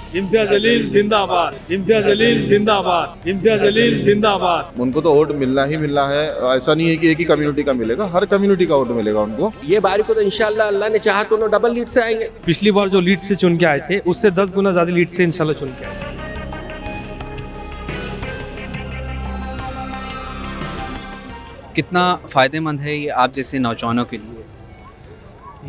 इम्तियाज जलील जिंदाबाद, इम्तियाज जलील जिंदाबाद, इम्तियाज जलील जिंदाबाद। उनको तो वोट मिलना ही मिलना है। ऐसा नहीं है कि एक ही कम्युनिटी का मिलेगा, हर कम्युनिटी का वोट मिलेगा उनको। ये बारी को तो इंशाल्लाह अल्लाह ने चाहा तो डबल लीड से आएंगे। पिछली बार जो लीड से चुन के आए थे उससे 10 गुना ज्यादा लीड से इंशाल्लाह चुन के आए। कितना फ़ायदेमंद है ये आप जैसे नौजवानों के लिए?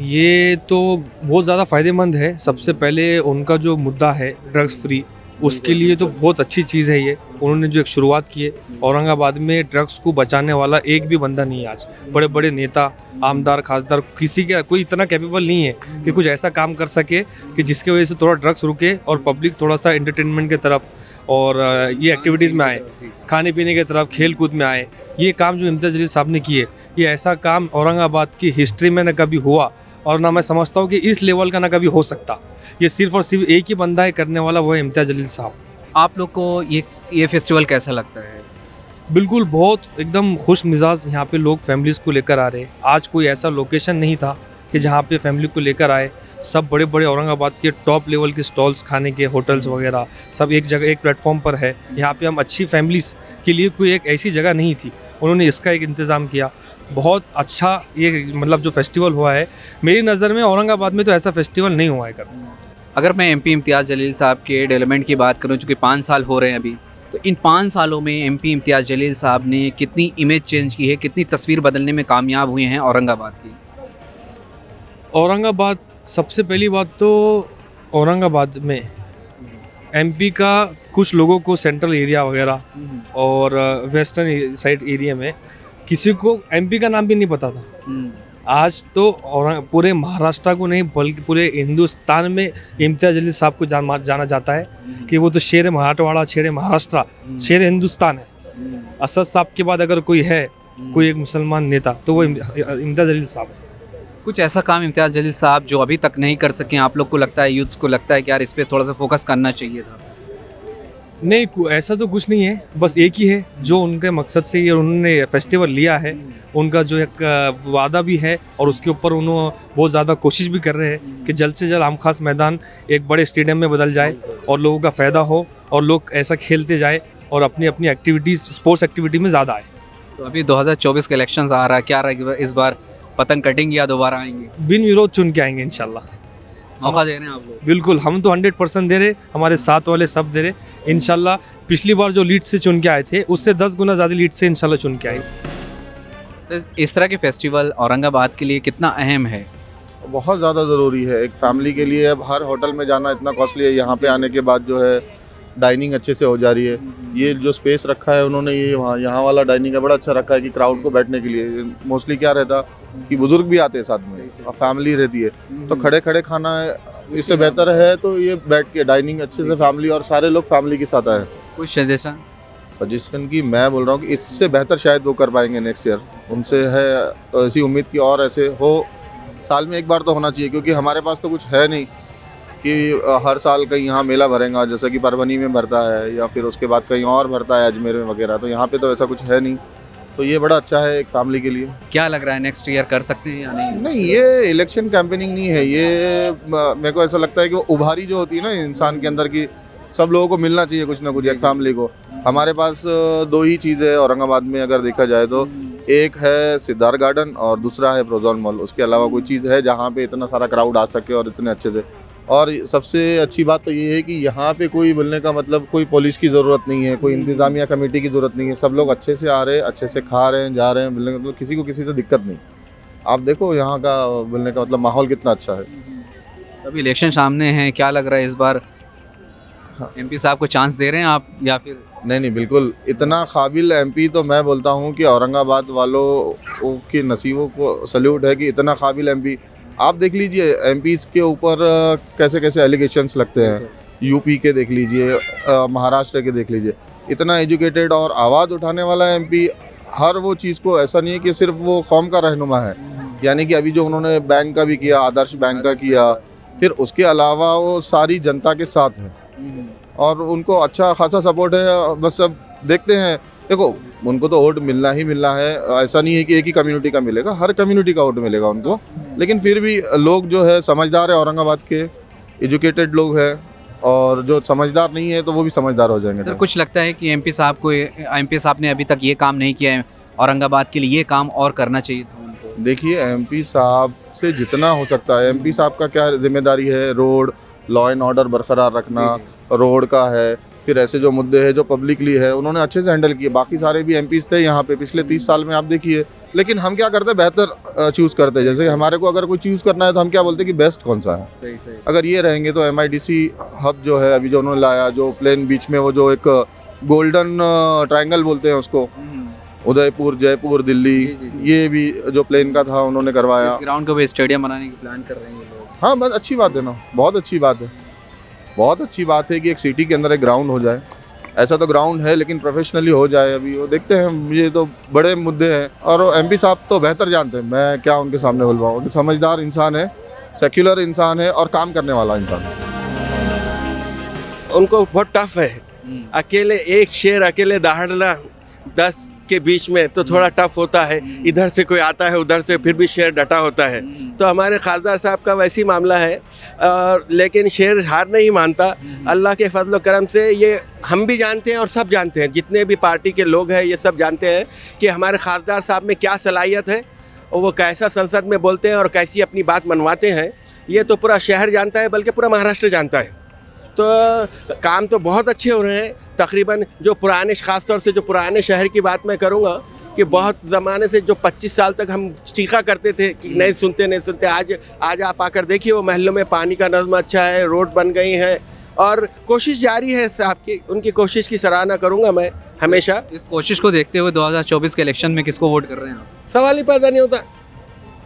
ये तो बहुत ज़्यादा फ़ायदेमंद है। सबसे पहले उनका जो मुद्दा है ड्रग्स फ्री, उसके लिए तो बहुत अच्छी चीज़ है ये। उन्होंने जो एक शुरुआत की है, औरंगाबाद में ड्रग्स को बचाने वाला एक भी बंदा नहीं है आज। बड़े बड़े नेता, आमदार, खासदार, किसी का कोई इतना कैपेबल नहीं है कि कुछ ऐसा काम कर सके कि जिसकी वजह से थोड़ा ड्रग्स रुके और पब्लिक थोड़ा सा एंटरटेनमेंट की तरफ और ये एक्टिविटीज़ में आए, खाने पीने की तरफ, खेल कूद में आए। ये काम जो इम्तियाज जलील साहब ने किए, ये ऐसा काम औरंगाबाद की हिस्ट्री में न कभी हुआ और ना मैं समझता हूँ कि इस लेवल का ना कभी हो सकता। ये सिर्फ और सिर्फ एक ही बंदा है करने वाला, वो है इम्तियाज जलील साहब। आप लोग को ये फेस्टिवल कैसा लगता है? बिल्कुल बहुत एकदम खुश मिजाज यहाँ पे लोग फैमिलीज़ को लेकर आ रहे हैं। आज कोई ऐसा लोकेशन नहीं था कि जहाँ पे फैमिली को लेकर आए। सब बड़े बड़े औरंगाबाद के टॉप लेवल के स्टॉल्स, खाने के होटल्स वगैरह सब एक जगह, एक प्लेटफॉर्म पर है। यहाँ पे हम अच्छी फैमिलीज़ के लिए कोई एक ऐसी जगह नहीं थी, उन्होंने इसका एक इंतज़ाम किया। बहुत अच्छा ये मतलब जो फेस्टिवल हुआ है, मेरी नज़र में औरंगाबाद में तो ऐसा फेस्टिवल नहीं हुआ है कभी। अगर मैं एमपी इम्तियाज़ जलील साहब के डेवलपमेंट की बात करूं, चूँकि 5 साल हो रहे हैं अभी, तो इन 5 सालों में एमपी इम्तियाज़ जलील साहब ने कितनी इमेज चेंज की है, कितनी तस्वीर बदलने में कामयाब हुए हैं औरंगाबाद की? औरंगाबाद, सबसे पहली बात तो औरंगाबाद में एमपी का कुछ लोगों को सेंट्रल एरिया वगैरह और वेस्टर्न साइड एरिया में किसी को एमपी का नाम भी नहीं पता था। आज तो पूरे महाराष्ट्र को नहीं बल्कि पूरे हिंदुस्तान में इम्तियाज जलील साहब को जाना जाता है कि वो तो शेर मराठवाड़ा, शेर महाराष्ट्र, शेर हिंदुस्तान है। असद साहब के बाद अगर कोई है, कोई एक मुसलमान नेता, तो वो इम्तियाज जलील साहब है। कुछ ऐसा काम इम्तियाज़ जलील साहब जो अभी तक नहीं कर सके, आप लोग को लगता है, यूथ्स को लगता है कि यार इस पर थोड़ा सा फोकस करना चाहिए था? नहीं, ऐसा तो कुछ नहीं है। बस एक ही है जो उनके मकसद से ये उन्होंने फेस्टिवल लिया है, उनका जो एक वादा भी है और उसके ऊपर उन्होंने बहुत ज़्यादा कोशिश भी कर रहे हैं कि जल्द से जल्द आम खास मैदान एक बड़े स्टेडियम में बदल जाए और लोगों का फ़ायदा हो और लोग ऐसा खेलते जाए और अपनी अपनी एक्टिविटीज़, स्पोर्ट्स एक्टिविटी में ज़्यादा आए। तो अभी 2024 के इलेक्शंस आ रहा है, क्या रहेगा इस बार? पतंग कटेंगे या दोबारा आएंगे? बिन विरोध चुन के आएंगे इंशाल्लाह। मौका दे रहे हैं आप लोग? बिल्कुल, हम तो 100% दे रहे, हमारे साथ वाले सब दे रहे इंशाल्लाह। पिछली बार जो लीड से चुन के आए थे उससे 10 गुना ज़्यादा लीड से इंशाल्लाह चुन के आए। तो इस तरह के फेस्टिवल औरंगाबाद के लिए कितना अहम है? बहुत ज़्यादा ज़रूरी है एक फैमिली के लिए। अब हर होटल में जाना इतना कॉस्टली है, यहाँ पे आने के बाद जो है डाइनिंग अच्छे से हो जा रही है। ये जो स्पेस रखा है उन्होंने, ये वहाँ यहाँ वाला डाइनिंग है, बड़ा अच्छा रखा है कि क्राउड को बैठने के लिए। मोस्टली क्या रहता कि बुजुर्ग भी आते हैं साथ में और फैमिली रहती है, तो खड़े खड़े खाना है, इससे बेहतर है तो ये बैठ के डाइनिंग अच्छे से फैमिली और सारे लोग फैमिली के साथ आए। कुछ सजेशन की मैं बोल रहा हूँ कि इससे बेहतर शायद वो कर पाएंगे नेक्स्ट ईयर, उनसे है तो ऐसी उम्मीद की और ऐसे हो। साल में एक बार तो होना चाहिए, क्योंकि हमारे पास तो कुछ है नहीं कि हर साल कहीं यहाँ मेला भरेगा, जैसा कि परवनी में भरता है या फिर उसके बाद कहीं और भरता है अजमेर में वगैरह, तो यहाँ पे तो ऐसा कुछ है नहीं। तो ये बड़ा अच्छा है एक फैमिली के लिए। क्या लग रहा है नेक्स्ट ईयर कर सकते हैं या नहीं? नहीं, ये इलेक्शन कैंपेनिंग नहीं है, ये मेरे को ऐसा लगता है कि उभारी जो होती है ना इंसान के अंदर की, सब लोगों को मिलना चाहिए कुछ ना कुछ एक फैमिली को। हमारे पास 2 ही चीज़ है औरंगाबाद में अगर देखा जाए तो, एक है सिद्धार्थ गार्डन और दूसरा है प्रोजॉन मॉल। उसके अलावा कोई चीज़ है जहाँ पे इतना सारा क्राउड आ सके और इतने अच्छे से। और सबसे अच्छी बात तो ये है कि यहाँ पे कोई बोलने का मतलब कोई पुलिस की ज़रूरत नहीं है, कोई इंतज़ामिया कमेटी की ज़रूरत नहीं है। सब लोग अच्छे से आ रहे हैं, अच्छे से खा रहे हैं, जा रहे हैं, बोलने का मतलब किसी को किसी से दिक्कत नहीं। आप देखो यहाँ का बोलने का मतलब माहौल कितना अच्छा है। अभी इलेक्शन सामने हैं, क्या लग रहा है इस बार एमपी साहब को चांस दे रहे हैं आप या फिर? नहीं, बिल्कुल इतना काबिल एमपी तो मैं बोलता हूँ कि औरंगाबाद वालों के नसीबों को सल्यूट है कि इतना काबिल एमपी। आप देख लीजिए एमपीज़ के ऊपर कैसे कैसे एलिगेशंस लगते हैं। यूपी के देख लीजिए, महाराष्ट्र के देख लीजिए, इतना एजुकेटेड और आवाज़ उठाने वाला एमपी। हर वो चीज़ को ऐसा नहीं है कि सिर्फ वो कौम का रहनुमा है, यानी कि अभी जो उन्होंने बैंक का भी किया, आदर्श बैंक का किया, फिर उसके अलावा वो सारी जनता के साथ है और उनको अच्छा खासा सपोर्ट है। बस अब देखते हैं, देखो उनको तो वोट मिलना ही मिलना है। ऐसा नहीं है कि एक ही कम्युनिटी का मिलेगा, हर कम्युनिटी का वोट मिलेगा उनको। लेकिन फिर भी लोग जो है समझदार है, औरंगाबाद के एजुकेटेड लोग हैं, और जो समझदार नहीं है तो वो भी समझदार हो जाएंगे। सर कुछ लगता है कि एमपी साहब ने अभी तक ये काम नहीं किया है, औरंगाबाद के लिए ये काम और करना चाहिए था उनको? देखिए एमपी साहब से जितना हो सकता है, एमपी साहब का क्या जिम्मेदारी है, रोड, लॉ एंड ऑर्डर बरकरार रखना, रोड का है, फिर ऐसे जो मुद्दे हैं जो पब्लिकली है उन्होंने अच्छे से हैंडल किए। बाकी सारे भी एमपीज थे यहाँ पे पिछले 30 साल में, आप देखिए। लेकिन हम क्या करते हैं, बेहतर चूज़ करते हैं। जैसे हमारे को अगर कोई चूज़ करना है तो हम क्या बोलते हैं कि बेस्ट कौन सा है। अगर ये रहेंगे तो MIDC हब जो है अभी जो उन्होंने लाया, जो प्लेन बीच में वो जो एक गोल्डन ट्रायंगल बोलते हैं उसको, उदयपुर, जयपुर, दिल्ली, ये भी जो प्लेन का था उन्होंने करवाया। इस ग्राउंड को भी स्टेडियम बनाने की प्लान कर रहे हैं ये लोग। हाँ बस अच्छी बात है ना, बहुत अच्छी बात है। बहुत अच्छी बात है कि एक सिटी के अंदर एक ग्राउंड हो जाए। ऐसा तो ग्राउंड है लेकिन प्रोफेशनली हो जाए। अभी वो देखते हैं, ये तो बड़े मुद्दे हैं और MP साहब तो बेहतर जानते हैं, मैं क्या उनके सामने बोल रहा हूँ। समझदार इंसान है, सेक्युलर इंसान है और काम करने वाला इंसान है। उनको बहुत टफ है, अकेले एक शेर अकेले दहाड़ना 10 के बीच में तो थोड़ा टफ होता है। इधर से कोई आता है, उधर से फिर भी शेर डटा होता है। तो हमारे खासदार साहब का वैसी मामला है, और लेकिन शेर हार नहीं मानता। अल्लाह के फजल करम से ये हम भी जानते हैं और सब जानते हैं, जितने भी पार्टी के लोग हैं ये सब जानते हैं कि हमारे खासदार साहब में क्या सलाहियत है और वो कैसा संसद में बोलते हैं और कैसी अपनी बात मनवाते हैं। ये तो पूरा शहर जानता है, बल्कि पूरा महाराष्ट्र जानता है। तो काम तो बहुत अच्छे हो रहे हैं। तकरीबन जो पुराने, ख़ास तौर से जो पुराने शहर की बात मैं करूँगा कि बहुत ज़माने से जो 25 साल तक हम चीखा करते थे कि नहीं सुनते, आज आप आकर देखिए वो महलों में पानी का नज़्म अच्छा है, रोड बन गई है और कोशिश जारी है साहब की। उनकी कोशिश की सराहना करूँगा मैं हमेशा। इस कोशिश को देखते हुए 2024 के इलेक्शन में किसको वोट कर रहे हैं आप? सवाल ही पैदा नहीं होता।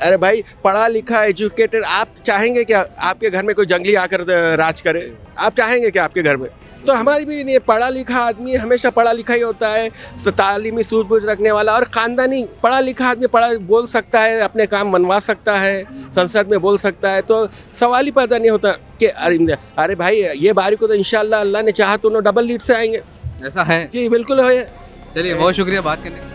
अरे भाई, पढ़ा लिखा एजुकेटेड, आप चाहेंगे क्या आपके घर में कोई जंगली आकर राज करे? आप चाहेंगे क्या आपके घर में? तो हमारी भी नहीं, पढ़ा लिखा आदमी हमेशा पढ़ा लिखा ही होता है, तालीमी सूझबूझ रखने वाला और ख़ानदानी पढ़ा लिखा आदमी बोल सकता है, अपने काम मनवा सकता है, संसद में बोल सकता है। तो सवाल ही पैदा नहीं होता कि अरे भाई ये बारी को तो इंशाल्लाह अल्लाह ने चाहा तो डबल लीड से आएंगे। ऐसा है जी बिल्कुल है। चलिए बहुत शुक्रिया बात करने के लिए।